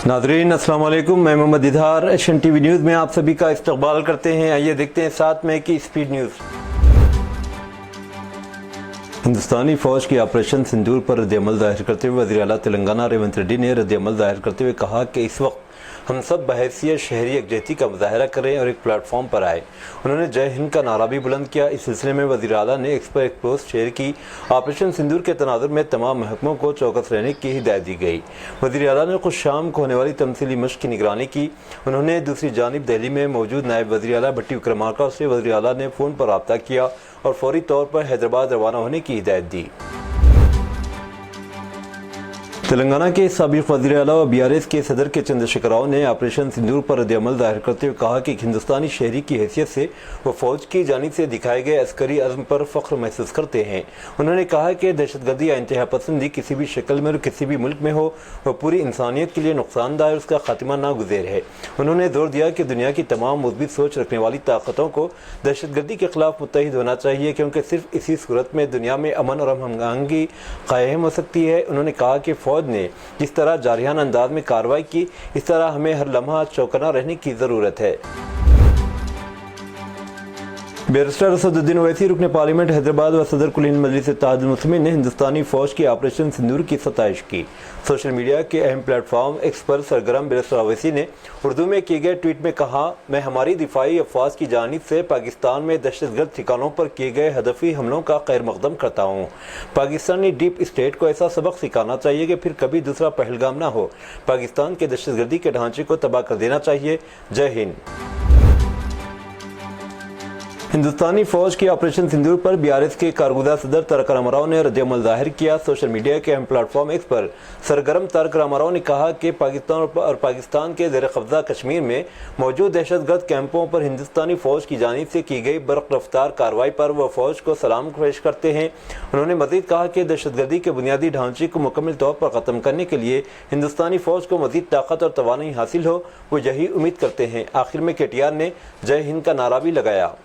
नाज़रीन अस्सलाम वालेकुम, मैं Mohammad Izhar Asian TV news में आप सभी का इस्तकबाल करते हैं। आइए देखते हैं 7 मई की स्पीड न्यूज़। हिंदुस्तानी फ़ौज की ऑपरेशन सिंदूर पर रद्द-ए-अमल ज़ाहिर करते हुए वज़ीर आला तेलंगाना रेवंत रेड्डी ने रद्द-ए-अमल ज़ाहिर करते हुए कहा कि इस वक्त हम सब बहैसियत शहरी यकजहती का मुज़ाहरा करें और एक प्लेटफॉर्म पर आए। उन्होंने जय हिंद का नारा भी बुलंद किया। इस सिलसिले में वज़ीर आला ने एक्स पर एक पोस्ट शेयर की। ऑपरेशन सिंदूर के तनाज़ुर में तमाम महकमों को चौकस रहने की हिदायत दी गई। वज़ीर आला ने खुद शाम को होने वाली तमसीली मश्क की निगरानी की। उन्होंने दूसरी जानिब दिल्ली में मौजूद नायब वज़ीर आला भट्टी विक्रमार्का से वज़ीर आला ने फ़ोन पर रब्ता किया और फौरी तौर पर हैदराबाद रवाना होने की हिदायत दी। तेलंगाना के साबिक़ वज़ीर आला व BRS के सदर के चंद्रशेखर राव ने ऑपरेशन सिंदूर पर रद्द-ए-अमल ज़ाहिर करते हुए कहा कि हिंदुस्तानी शहरी की हैसियत से वो फ़ौज की जानिब से दिखाए गए अस्करी अज़्म पर फ़ख्र महसूस करते हैं। उन्होंने कहा कि दहशतगर्दी या इंतहा पसंदी किसी भी शक्ल में और किसी भी मुल्क में हो वह पूरी इंसानियत के लिए नुकसानदायक और उसका खात्मा नागुज़ेर है। उन्होंने जोर दिया कि दुनिया की तमाम मुस्बित सोच रखने वाली ताकतों को दहशतगर्दी के खिलाफ मुत्तहिद होना चाहिए, क्योंकि सिर्फ इसी सूरत में दुनिया में अमन और हमआहंगी कायम हो सकती है। उन्होंने कहा कि फ़ौज ने जिस तरह जारियाना अंदाज में कार्रवाई की, इस तरह हमें हर लम्हा चौकन्ना रहने की ज़रूरत है। बैरिस्टर असदुद्दीन ओवैसी रुकने पार्लियामेंट हैदराबाद व सदर कुल हिंद मजलिस इत्तेहादुल मुस्लिमीन ने हिंदुस्तानी फ़ौज की ऑपरेशन सिंदूर की सताइश की। सोशल मीडिया के अहम प्लेटफॉर्म एक्स पर सरगर्म बैरिस्टर ओवैसी ने उर्दू में किए गए ट्वीट में कहा, मैं हमारी दिफाई अफवाज की जानिब से पाकिस्तान में दहशतगर्द ठिकानों पर किए गए हदफी हमलों का खैर मकदम करता हूँ। पाकिस्तानी डीप स्टेट को ऐसा सबक सिखाना चाहिए कि फिर कभी दूसरा पहलगाम ना हो। पाकिस्तान के दहशतगर्दी के ढांचे को तबाह कर देना चाहिए। जय हिंद। हिंदुस्तानी फ़ौज की ऑपरेशन सिंदूर पर BRS के कारगुज़ार सदर तारक रामाराव ने रद्द-ए-अमल ज़ाहिर किया। सोशल मीडिया के अहम प्लेटफॉर्म एक्स पर सरगर्म तारक रामाराव ने कहा कि पाकिस्तान के ज़ेर कब्ज़ा कश्मीर में मौजूद दहशतगर्द कैंपों पर हिंदुस्तानी फ़ौज की जानिब से की गई बर्क़ रफ्तार कार्रवाई पर वह फ़ौज को सलाम पेश करते हैं। उन्होंने मज़ीद कहा कि दहशतगर्दी के बुनियादी ढांचे को मुकम्मल तौर पर ख़त्म करने के लिए हिंदुस्तानी फ़ौज को मज़ीद ताकत और तवानाई हासिल हो, वो यही उम्मीद करते हैं। आखिर में KTR ने जय हिंद का नारा भी लगाया।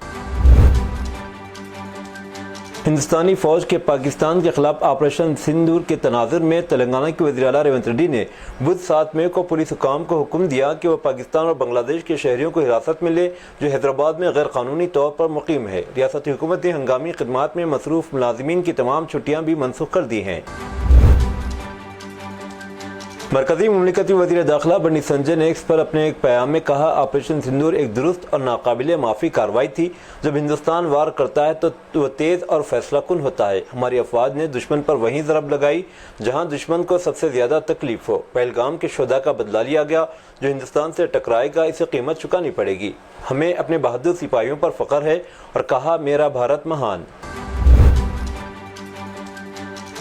हिंदुस्तानी फ़ौज के पाकिस्तान के खिलाफ ऑपरेशन सिंदूर के तनाज़ुर में तेलंगाना के वज़ीर आला रेवंत रेड्डी ने बुध 7 मई को पुलिस हुकाम को हुक्म दिया कि वह पाकिस्तान और बांग्लादेश के शहरियों को हिरासत में ले जो हैदराबाद में गैर कानूनी तौर पर मुकीम है। रियासती हुकूमत ने हंगामी खिदमात में मसरूफ़ मुलाजिमीन की तमाम छुट्टियाँ भी मनसूख कर दी हैं। मरकज़ी मुमलिकती वज़ीर दाखिला बंडी संजय ने एक्स पर अपने एक पैगाम में कहा, ऑपरेशन सिंदूर एक दुरुस्त और नाकाबिले माफ़ी कार्रवाई थी। जब हिंदुस्तान वार करता है तो वह तेज़ और फैसला कुन होता है। हमारी अफवाज ने दुश्मन पर वहीं ज़रब लगाई जहां दुश्मन को सबसे ज़्यादा तकलीफ हो। पहलगाम के शुहदा का बदला लिया गया। जो हिंदुस्तान से टकराएगा इसे कीमत चुकानी पड़ेगी। हमें अपने बहादुर सिपाहियों पर फ़ख्र है और कहा, मेरा भारत महान।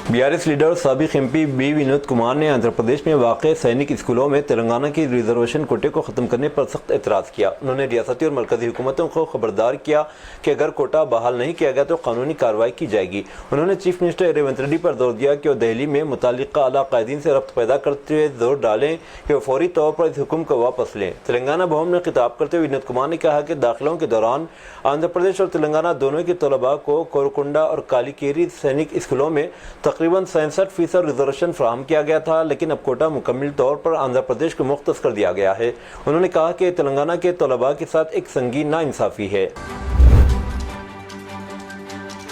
BRS लीडर साबिक़ MP B विनोद कुमार ने आंध्र प्रदेश में वाक़ सैनिक स्कूलों में तेलंगाना की रिजर्वेशन कोटे को ख़त्म करने पर सख्त एतराज़ किया। उन्होंने रियासती और मरकज़ी हुकूमतों को खबरदार किया कि अगर कोटा बहाल नहीं किया गया तो कानूनी कार्रवाई की जाएगी। उन्होंने चीफ मिनिस्टर रेवंत रेड्डी पर जोर दिया कि वह दिल्ली में मुतालिका आला कायदीन से रब्त पैदा करते हुए जोर डालें कि वह फौरी तौर पर इस हुक्म को वापस लें। तेलंगाना भवन में खिताब करते हुए विनोद कुमार ने कहा कि दाखिलों के दौरान आंध्र प्रदेश और तेलंगाना दोनों के तलबा को कोरकोंडा और कालीकेरी सैनिक स्कूलों में तकरीबन 67% रिजर्वेशन फराहम किया गया था, लेकिन अब कोटा मुकम्मल तौर पर आंध्र प्रदेश को मुख्तस कर दिया गया है। उन्होंने कहा कि तेलंगाना के तलबा के साथ एक संगीन नाइंसाफ़ी है।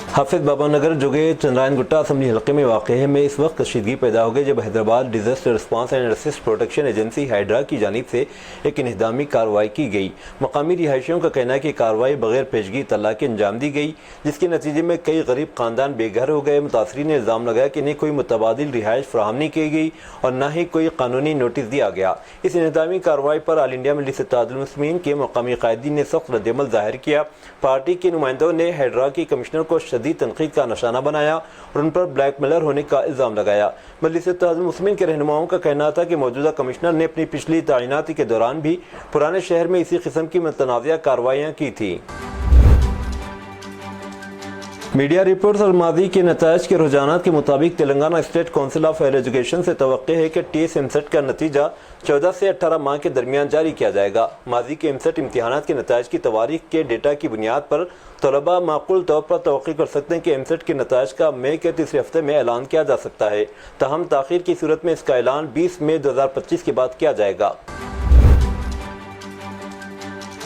हाफिज बाबा नगर जोगे चंद्रायन गुट्टा असम्बली हल्के में वाक़ है में इस वक्त कशीदगी पैदा हो गई जब Hyderabad disaster response and assist protection agency hydra की जानिब से एक इन्हदामी कार्रवाई की गई। मकामी रिहायशियों का कहना है कि कार्रवाई बगैर पेशगी इत्तला के अंजाम दी गई, जिसके नतीजे में कई गरीब ख़ानदान बेघर हो गए। मुतासरीन ने इल्ज़ाम लगाया कि इन्हें कोई मुतबादिल रिहाइश फराहम नहीं की गई और न ही कोई कानूनी नोटिस दिया गया। इस इन्हदामी कार्रवाई पर ऑल इंडिया मजलिस इत्तेहादुल मुस्लिमीन के मकामी कायदीन ने सख्त रद्द-ए-अमल ज़ाहिर किया। पार्टी के नुमाइंदों ने हाइड्रा के कमिश्नर को तनकीद का निशाना बनाया और उन पर ब्लैकमेलर होने का इल्ज़ाम लगाया। मजलिस इत्तेहादुल मुस्लिमीन के रहनुमाओं का कहना था कि मौजूदा कमिश्नर ने अपनी पिछली तैनाती के दौरान भी पुराने शहर में इसी किस्म की मुतनाज़िया कार्रवाइयाँ की थी। मीडिया रिपोर्ट्स और माजी के नताइज के रुझानात के मुताबिक Telangana state council of higher education से तवक्को है कि टीएस एमसेट का नतीजा 14 से 18 माह के दरमियान जारी किया जाएगा। माजी के एमसेट इम्तिहानात के नताइज की तवारीख के डेटा की बुनियाद पर तलबा माकूल तौर पर तवक्को कर सकते हैं कि एमसेट के नताइज का मई के तीसरे हफ्ते में ऐलान किया जा सकता है। ताहम ताख़ीर की सूरत में इसका ऐलान 20 मई 2025 के बाद किया जाएगा।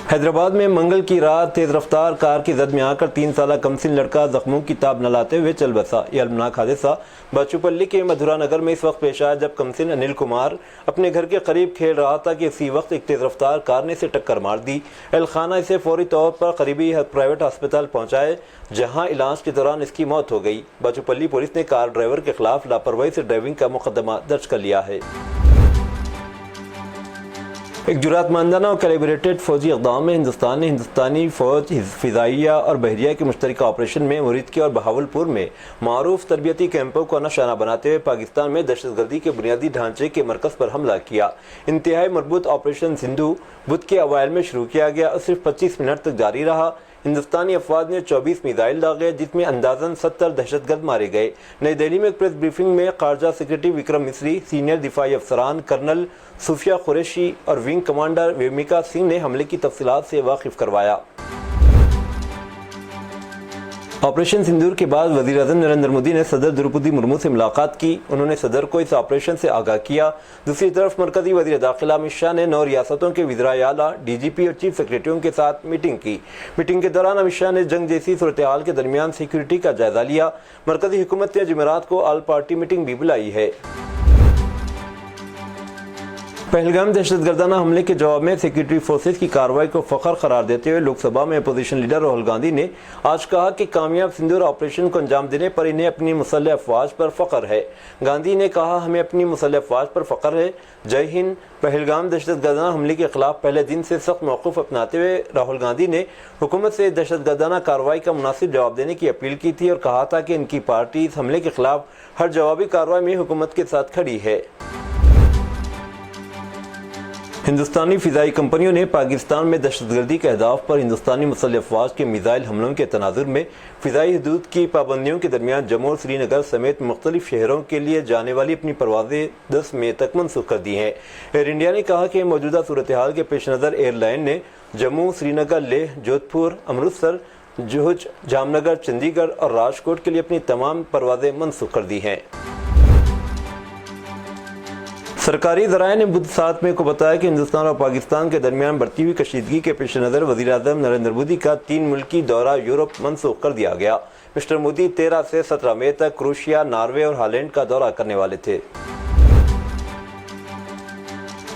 हैदराबाद में मंगल की रात तेज रफ्तार कार की जद में आकर 3 साला कमसिन लड़का जख्मों की ताब न लाते हुए चल बसा। यह अलमनाक हादसा बाचूपल्ली के मधुरा नगर में इस वक्त पेश आया जब कमसिन अनिल कुमार अपने घर के करीब खेल रहा था कि इसी वक्त एक तेज रफ्तार कार ने इसे टक्कर मार दी। एहलखाना इसे फौरी तौर पर करीबी प्राइवेट अस्पताल पहुंचाए जहां इलाज के दौरान इसकी मौत हो गई। बाचूपल्ली पुलिस ने कार ड्राइवर के खिलाफ लापरवाही से ड्राइविंग का मुकदमा दर्ज कर लिया है। एक जुरातमंदाना और कैलिब्रेटेड फौजी इक़दाम में हिंदुस्तानी फ़ौज फ़िज़ाइया और बहरिया के मुश्तरका ऑपरेशन में मुरीदकी और बहावलपुर में मारूफ तरबियती कैंपों को निशाना बनाते हुए पाकिस्तान में दहशतगर्दी के बुनियादी ढांचे के मरकज़ पर हमला किया। इंतहाई मरबूत ऑपरेशन सिंधु बुध के अवाइल में शुरू किया गया और सिर्फ 25 मिनट तक जारी रहा। हिंदुस्तानी अफवाज ने 24 मिसाइल दागे जिसमें अंदाजन 70 दहशतगर्द मारे गए। नई दिल्ली में एक प्रेस ब्रीफिंग में खारजा सेक्रेटरी विक्रम मिस्री, सीनियर दिफाई अफसरान कर्नल सूफिया कुरैशी और विंग कमांडर वेमिका सिंह ने हमले की तफसीलात से वाकिफ करवाया। ऑपरेशन सिंदूर के बाद वज़ीर-ए-आज़म नरेंद्र मोदी ने सदर द्रौपदी मुर्मू से मुलाकात की। उन्होंने सदर को इस ऑपरेशन से आगाह किया। दूसरी तरफ मरकजी वज़ीर दाखिला अमित शाह ने 9 रियासतों के वज़ीराए आला, डीजीपी और चीफ सेक्रेटरियों के साथ मीटिंग की। मीटिंग के दौरान अमित शाह ने जंग जैसी सूरत हाल के दरमियान सिक्योरिटी का जायजा लिया। मरकजी हुकूमत ने जुमेरात को ऑल पार्टी मीटिंग भी बुलाई है। पहलगाम दहशतगर्दाना हमले के जवाब में सिक्योरिटी फोर्सेस की कार्रवाई को फखर करार देते हुए लोकसभा में अपोजिशन लीडर राहुल गांधी ने आज कहा कि कामयाब सिंदूर ऑपरेशन को अंजाम देने पर इन्हें अपनी मुसल्लह अफवाज पर फख्र है। गांधी ने कहा, हमें अपनी मुसल्लह अफवाज पर फख्र है। जय हिंद। पहलगाम दहशतगर्दाना हमले के खिलाफ पहले दिन से सख्त मौक़िफ़ अपनाते हुए राहुल गांधी ने हुकूमत से दहशतगर्दाना कार्रवाई का मुनासिब जवाब देने की अपील की थी और कहा था कि इनकी पार्टी इस हमले के खिलाफ हर जवाबी कार्रवाई में हुकूमत के साथ खड़ी है। हिंदुस्तानी फ़िज़ाई कंपनियों ने पाकिस्तान में दहशतगर्दी के अहदाफ पर हिंदुस्तानी मुसल्लह अफवाज के मिसाइल हमलों के तनाजुर में फ़िज़ाई हदूद की पाबंदियों के दरमियान जम्मू और श्रीनगर समेत मुख्तलिफ शहरों के लिए जाने वाली अपनी परवाज़ें 10 मई तक मनसूख कर दी हैं। एयर इंडिया ने कहा कि मौजूदा सूरत हाल के पेश नज़र एयरलाइन ने जम्मू, श्रीनगर, लेह, जोधपुर, अमृतसर, जुहूज, जामनगर, चंडीगढ़ और राजकोट के लिए अपनी तमाम परवाज़ें मनसूख कर दी हैं। सरकारी ज़राए ने बुध 7 मई को बताया कि हिंदुस्तान और पाकिस्तान के दरमियान बढ़ती हुई कशीदगी के पेश नज़र वज़ीर-ए-आज़म नरेंद्र मोदी का 3 मुल्की दौरा यूरोप मनसूख कर दिया गया। मिस्टर मोदी 13 से 17 मई तक क्रोएशिया, नॉर्वे और हॉलैंड का दौरा करने वाले थे।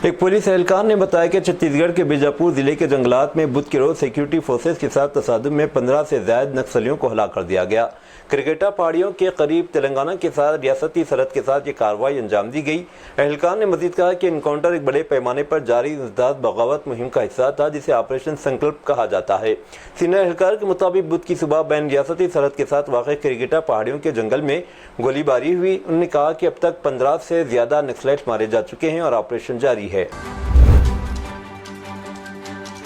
एक पुलिस एहलकार ने बताया कि छत्तीसगढ़ के बीजापुर जिले के जंगलात में बुध के रोज सिक्योरिटी फोर्सेस के साथ तसादुम में 15 से ज़ायद नक्सलियों को हलाक कर दिया गया। क्रिकेटा पहाड़ियों के करीब तेलंगाना के साथ रियासती सरहद के साथ ये कार्रवाई अंजाम दी गई। एहलकार ने मजीद कहा कि इनकाउंटर एक बड़े पैमाने पर जारी इंसदाद बगावत मुहिम का हिस्सा था जिसे ऑपरेशन संकल्प कहा जाता है। सीनियर एहलकार के मुताबिक बुध की सुबह बैन रियासती सरहद के साथ वाक़ क्रिकेटा पहाड़ियों के जंगल में गोलीबारी हुई। उन्होंने कहा कि अब तक 15 से ज़्यादा नक्सलाइट मारे जा चुके हैं और ऑपरेशन जारी है।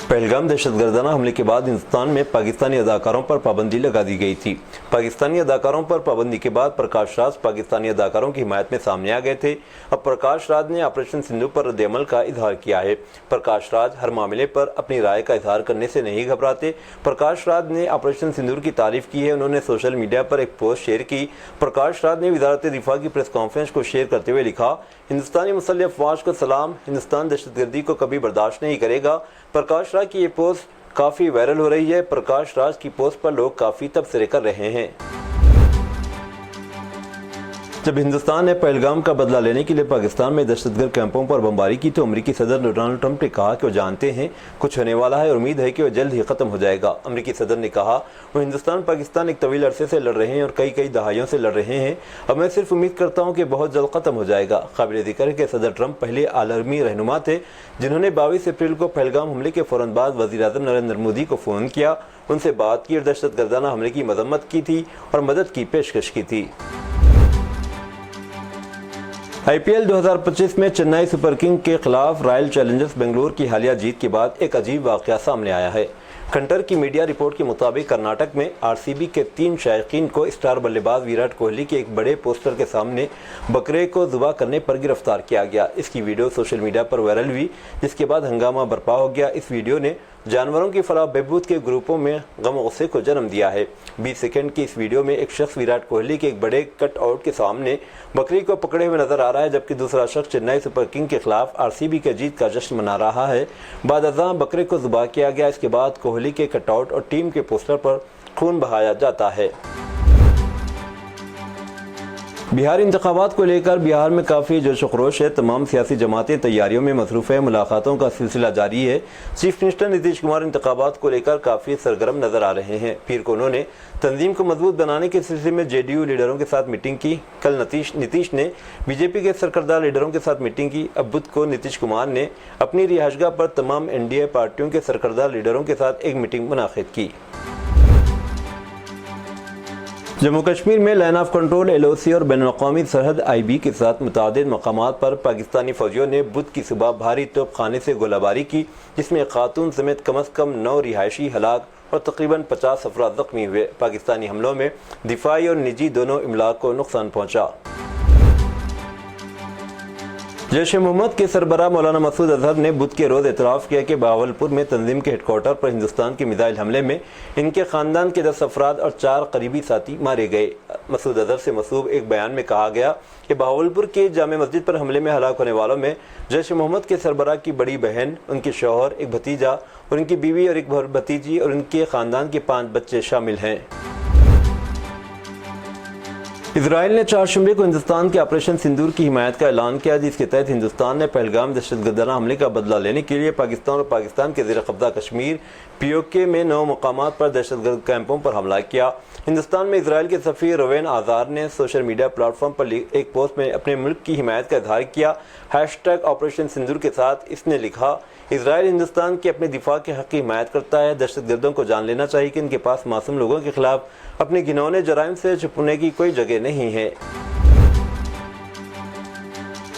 पहलगाम दहशतगर्दाना हमले के बाद हिंदुस्तान में पाकिस्तानी अदाकारों पर पाबंदी लगा दी गई थी। पाकिस्तानी अदाकारों पर पाबंदी के बाद प्रकाश राज पाकिस्तानी अदाकारों की हिमायत में सामने आ गए थे। अब प्रकाश राज ने ऑपरेशन सिंधु पर रद्द-ए-अमल का इजहार किया है। प्रकाश राज हर मामले पर अपनी राय का इजहार करने से नहीं घबराते। प्रकाश राज ने ऑपरेशन सिंदूर की तारीफ की है। उन्होंने सोशल मीडिया पर एक पोस्ट शेयर की। प्रकाश राज ने वज़ारत दिफा की प्रेस कॉन्फ्रेंस को शेयर करते हुए लिखा, हिंदुस्तानी मुसल्लह अफवाज को सलाम। हिंदुस्तान दहशतगर्दी को कभी बर्दाश्त नहीं करेगा। प्रकाश राज की ये पोस्ट काफ़ी वायरल हो रही है। प्रकाश राज की पोस्ट पर लोग काफ़ी तबसरे कर रहे हैं। जब हिंदुस्तान ने पहलगाम का बदला लेने के लिए पाकिस्तान में दहशतगर्द कैंपों पर बमबारी की तो अमेरिकी सदर डोनाल्ड ट्रंप ने कहा कि वो जानते हैं कुछ होने वाला है और उम्मीद है कि वह जल्द ही ख़त्म हो जाएगा। अमेरिकी सदर ने कहा, वो हिंदुस्तान पाकिस्तान एक तवील अरसे से लड़ रहे हैं और कई दहाइयों से लड़ रहे हैं। अब मैं सिर्फ उम्मीद करता हूँ कि बहुत जल्द ख़त्म हो जाएगा। काबिल ज़िक्र है कि सदर ट्रंप पहले आलमी रहनुमा थे जिन्होंने 22 अप्रैल को पहलगाम हमले के फ़ौरन बाद वज़ीर-ए-आज़म नरेंद्र मोदी को फ़ोन किया, उनसे बात की और दहशतगर्दाना हमले की मजम्मत की थी और मदद की पेशकश की थी। IPL 2025 में चेन्नई सुपर किंग के खिलाफ रॉयल चैलेंजर्स बेंगलुरु की हालिया जीत के बाद एक अजीब वाक़या सामने आया है। खंटर की मीडिया रिपोर्ट के मुताबिक कर्नाटक में आरसीबी के 3 शायकीन को स्टार बल्लेबाज विराट कोहली के एक बड़े पोस्टर के सामने बकरे को ज़ुबा करने पर गिरफ्तार किया गया। इसकी वीडियो सोशल मीडिया पर वायरल हुई, जिसके बाद हंगामा बरपा हो गया। इस वीडियो ने जानवरों की फलाह बहबूद के ग्रुपों में गम गुस्से को जन्म दिया है। 20 सेकंड की इस वीडियो में एक शख्स विराट कोहली के एक बड़े कट आउट के सामने बकरी को पकड़े हुए नजर आ रहा है, जबकि दूसरा शख्स चेन्नई सुपर किंग के खिलाफ आरसीबी के जीत का जश्न मना रहा है। बाद अज़ां बकरे को ज़ुबा किया गया। इसके बाद कोहली के कटआउट और टीम के पोस्टर पर खून बहाया जाता है। बिहार इंतखाबात को लेकर बिहार में काफ़ी जोश व खरोश है। तमाम सियासी जमातें तैयारियों में मसरूफ़ है। मुलाकातों का सिलसिला जारी है। चीफ मिनिस्टर नीतीश कुमार इंतखाबात को लेकर काफ़ी सरगर्म नजर आ रहे हैं। पीर को उन्होंने तंजीम को मजबूत बनाने के सिलसिले में जेडीयू लीडरों के साथ मीटिंग की। कल नीतीश ने बीजेपी के सरकर्दा लीडरों के साथ मीटिंग की। अब बुध को नीतीश कुमार ने अपनी रिहाइशगाह पर तमाम एनडीए पार्टियों के सरकर्दा लीडरों के साथ एक मीटिंग मुनाकिद की। जम्मू कश्मीर में लाइन ऑफ कंट्रोल एलओसी और बैनुल-अक़वामी सरहद आईबी के साथ मुतादिद मकामात पर पाकिस्तानी फौजियों ने बुध की सुबह भारी तोपखाने से गोलाबारी की, जिसमें एक खातून समेत कम अज़ कम 9 रिहायशी हलाक और तकरीबन 50 अफराद ज़ख्मी हुए। पाकिस्तानी हमलों में दिफाई और निजी दोनों इमलाक को नुकसान पहुँचा। जैश-ए-मोहम्मद के सरबराह मौलाना मसूद अजहर ने बुध के रोज़ एतराफ़ किया कि बहावलपुर में तंजीम के हेडक्वार्टर पर हिंदुस्तान के मिसाइल हमले में इनके ख़ानदान के 10 अफराद और 4 करीबी साथी मारे गए। मसूद अजहर से मसूब एक बयान में कहा गया कि बहावलपुर की जामे मस्जिद पर हमले में हलाक होने वालों में जैश-ए-मोहम्मद के सरबराह की बड़ी बहन, उनके शौहर, एक भतीजा और उनकी बीवी और एक भतीजी और उनके ख़ानदान के 5 बच्चे शामिल हैं। इजराइल ने 4 शुमरे को हिंदुस्तान के ऑपरेशन सिंदूर की हिमायत का ऐलान किया, जिसके तहत हिंदुस्तान ने पहलगाम दहशतगर्दाना हमले का बदला लेने के लिए पाकिस्तान और पाकिस्तान के ज़ेर कब्जा कश्मीर पीओके में 9 मकामात पर दहशतगर्द कैंपों पर हमला किया। हिंदुस्तान में इजराइल के सफ़ीर रवेन आज़ार ने सोशल मीडिया प्लेटफॉर्म पर एक पोस्ट में अपने मुल्क की हिमायत का इजहार किया। हैशटैग ऑपरेशन सिंदूर के साथ इसने लिखा, इजराइल हिंदुस्तान के अपने दिफा के हक़ की हिमायत करता है। दहशतगर्दों को जान लेना चाहिए कि इनके पास मासूम लोगों के खिलाफ अपने घिनौने जराइम से छुपने की कोई जगह नहीं है।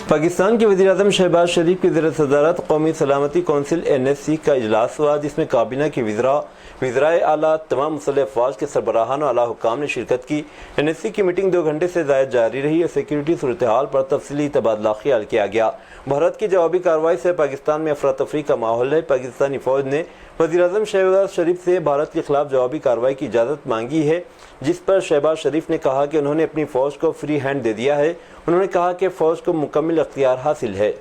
पाकिस्तान के वज़ीर-ए-आज़म शहबाज शरीफ की ज़ेर सदारत कौमी सलामती कौंसिल NSC का इजलास हुआ, जिसमें काबीना के वज़राए आला, तमाम मुसल्लह अफ़वाज के सरबराहान और आला हुक्काम ने शिरकत की। NSC की मीटिंग 2 घंटे से ज़ायद जारी रही और सिक्योरिटी सूरत हाल पर तफसीली तबादला ख्याल किया गया। भारत की जवाबी कार्रवाई से पाकिस्तान में अफरा तफरी का माहौल है। पाकिस्तानी फ़ौज ने वज़ीर-ए-आज़म शहबाज शरीफ से भारत के खिलाफ जवाबी कार्रवाई की इजाज़त मांगी है, जिस पर शहबाज शरीफ ने कहा कि उन्होंने अपनी फ़ौज को फ्री हैंड दे दिया है। उन्होंने कहा कि फ़ौज को मुकम्मल अख्तियार हासिल है।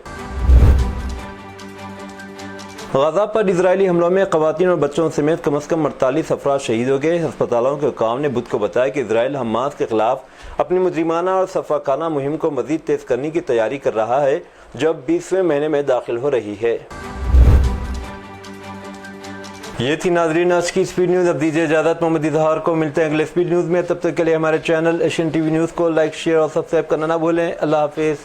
गाज़ा पर इजरायली हमलों में ख़वातीन और बच्चों समेत कम अज़ कम 48 अफराद शहीद हो गए। अस्पतालों के हुक्काम ने बुध को बताया कि इजराइल हमास के खिलाफ अपनी मुजरिमाना और सफ़ाकाना मुहिम को मज़ीद तेज़ करने की तैयारी कर रहा है, जो अब 20वें महीने में दाखिल हो रही है। ये थी नाज़रीन आज की स्पीड न्यूज़। अब दीजिए इजाज़त मोहम्मद इजहार को। मिलते हैं अगले स्पीड न्यूज़ में। तब तक के लिए हमारे चैनल एशियन टीवी न्यूज़ को लाइक, शेयर और सब्सक्राइब करना ना भूलें। अल्लाह हाफिज़।